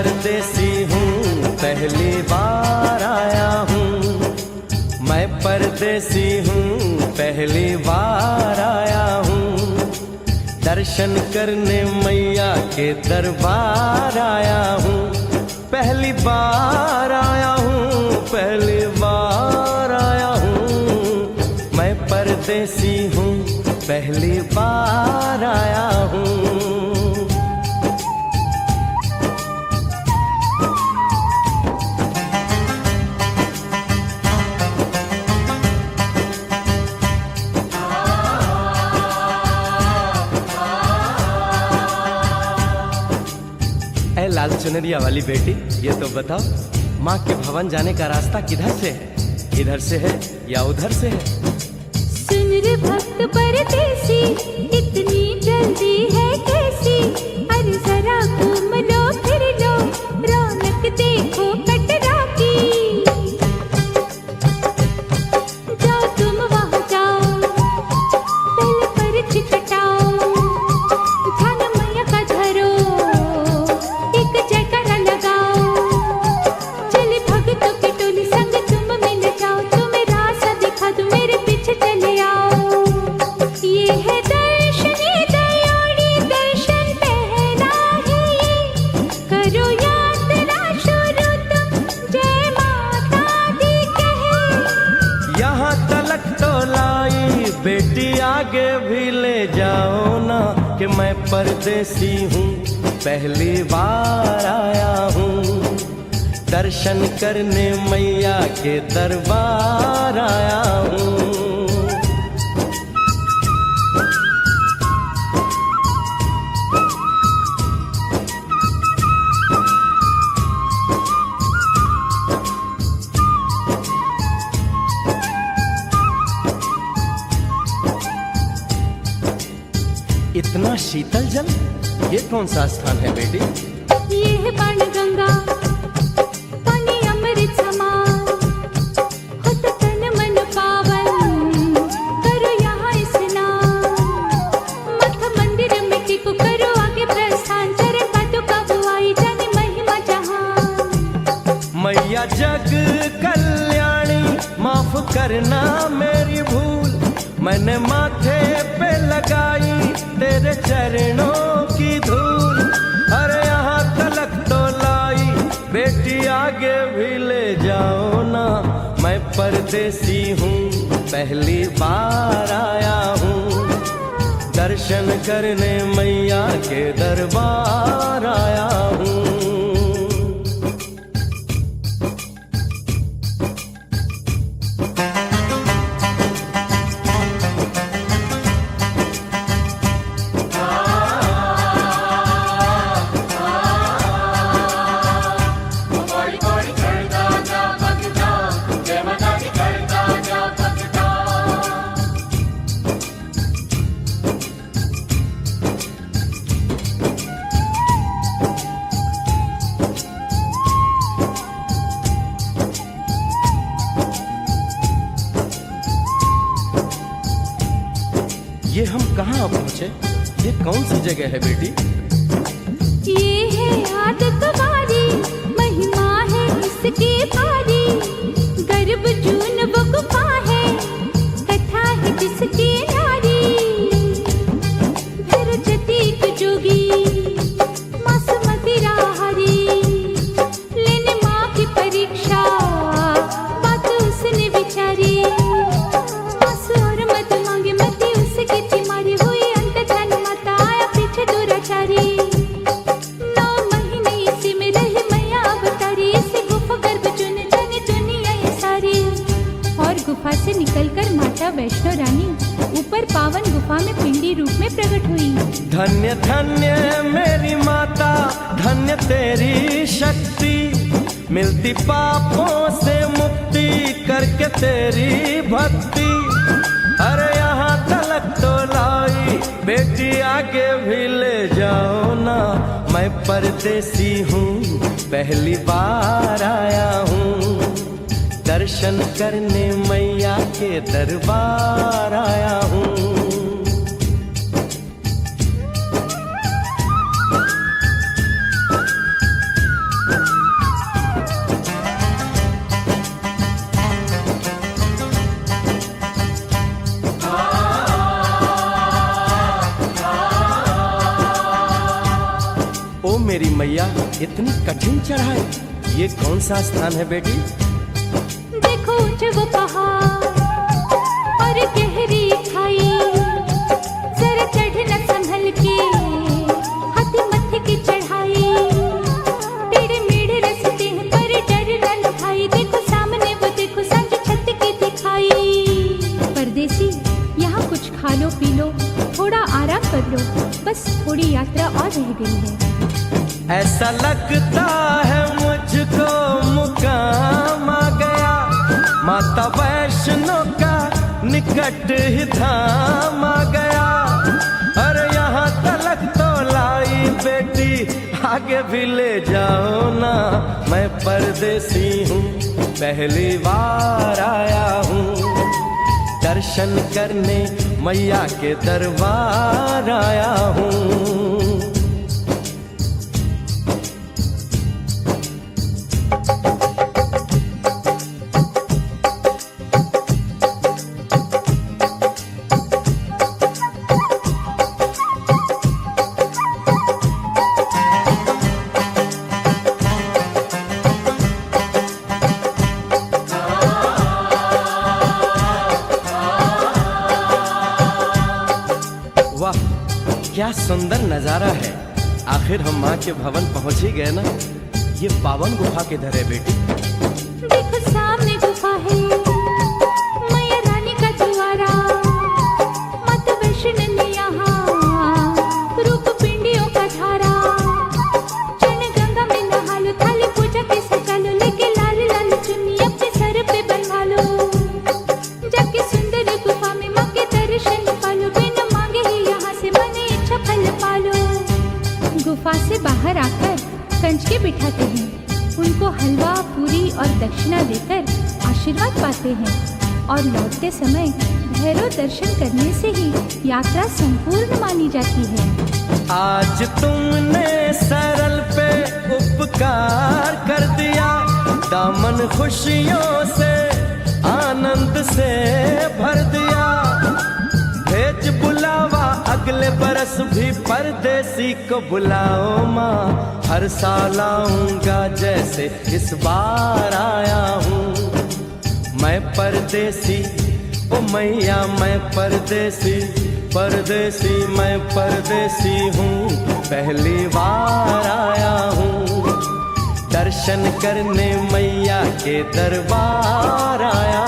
परदेसी हूँ, पहली बार आया हूँ। मैं परदेसी हूँ, पहली बार आया हूँ। दर्शन करने मैया के दरबार आया हूँ। पहली बार आया हूँ, पहली बार आया हूँ। मैं परदेसी हूँ, पहली बार आया हूँ। ऐ लाल चुनरिया वाली बेटी, ये तो बताओ माँ के भवन जाने का रास्ता किधर से है? इधर से है या उधर से है? सुन रे भक्त परदेसी, इतनी जल्दी है कैसी? अरे जरा घूम लो फिर लो, रौनक देखो कटरा की। जाओ तुम वहाँ जाओ, पहले पर्ची कटाओ, ध्यान मैया का धरो, एक जयकारा लगाओ। चले भक्तों की टोली संग तुम मिल जाओ, तुम्हें रास्ता दिखा दूं, मेरे पीछे चले आओ। ये है दर्शनी दयोड़ी दर्शन पहला है ये, करो यात्रा शुरू तुम, जय माता दी कहे। यहाँ तलक तो लाई बेटी, आगे भी ले जाओ ना, कि मैं परदेसी हूँ, पहली बार आया हूँ। दर्शन करने मैया के दरबार आया हूँ। इतना शीतल जल, ये कौन सा स्थान है बेटी? ये है बाण गंगा, पानी अमृत समान, होता तन मन पावन, करो यहाँ स्नान। मठ मंदिर में टिको, करो आगे प्रस्थान, चरण पादुका बुआई, जाने महिमा जहान। मैया जग कल्याणी, माफ करना मेरी भूल, मैंने माथे पे लगाई तेरे चरणों की धूल। अरे यहाँ तलक तो लाई बेटी, आगे भी ले जाओ ना, मैं परदेसी हूँ, पहली बार आया हूँ। दर्शन करने मैया के दरबार आया हूँ। ये हम कहाँ पहुँचे? ये कौन सी जगह है बेटी? ये है आदत वारी, महिमा है इसकी भारी, गर्भ जून वो गुफा है, कथा है जिसकी नारी। भैरव जतीक जोगी, मासूमती राहरी, लेने माँ की परीक्षा, बात उसने विचारी। मासू और मत मांगे मती उसकी तिमारी, हुई अंत धन माता, आया पीछे दुराचारी। 9 महीने इसी में रही मैया अवतारी, इसी गुफा गर्भ चुन जाने दुनिया ये सारी। और गुफा से निकलकर माता वैष्णो रानी ऊपर पावन गुफा में पिंडी रूप में प्रकट हुई। धन्य धन्य मेरी माता, धन्य तेरी शक्ति, मिलती पापों से मुक्ति करके तेरी भक्ति। अरे यहाँ तलक तो लाई बेटी, आगे भी ले जाओ ना, मैं परदेसी हूँ, पहली बार आया हूँ। दर्शन करने मैया के दरबार आया हूँ। मेरी मैया, इतनी कठिन चढ़ाई, ये कौन सा स्थान है बेटी? देखो ऊंचे वो पहाड़ और गहरी खाई, जरा चढ़ना संभल के, हाथी मत्थे की चढ़ाई, टेढ़े मेढ़े रास्ते हैं पर डर न भाई, देखो सामने वो देखो सांझ छत की दिखाई। परदेसी यहाँ कुछ खा लो पी लो, थोड़ा आराम कर लो, बस थोड़ी यात्रा और रह गई है। ऐसा लगता है मुझको मुकाम आ गया, माता वैष्णो का निकट ही धाम आ गया। अरे यहाँ तलक तो लाई बेटी, आगे भी ले जाओ ना, मैं परदेसी हूँ, पहली बार आया हूँ, दर्शन करने मैया के दरबार आया हूँ। वाह, क्या सुंदर नजारा है। आखिर हम माँ के भवन पहुंच ही गए ना। ये पावन गुफा किधर है बेटी? देखो सामने गुफा है, मैया रानी का द्वारा, माता वैष्णो ने यहाँ रूप पिंडियों का धारा, चरण गंगा में नहा लो, थाली पूजा के सजा लो, लेके लाल लाल चुन्नी अपने सर पे बनवा लो, जाके सुंदर गुफा में माँ के दर्शन पालो, बिना मांगे ही यहाँ से मने इच्छा फल पालो। गुफा से बाहर आकर कंचके बिठाते हैं, उनको हलवा पूरी और दक्षिणा देकर आशीर्वाद पाते हैं, और लौटते समय भैरव दर्शन करने से ही यात्रा संपूर्ण मानी जाती है। आज तुमने सरल पे उपकार कर दिया, दामन खुशियों से आनंद से भर दिया, भेज बुलावा अगले बरस भी परदेसी को बुलाओ माँ, हर साल आऊंगा जैसे इस बार आया हूँ। मैं परदेसी ओ मैया, मैं परदेसी, परदेसी मैं परदेसी हूँ, पहली बार आया हूँ, दर्शन करने मैया के दरबार आया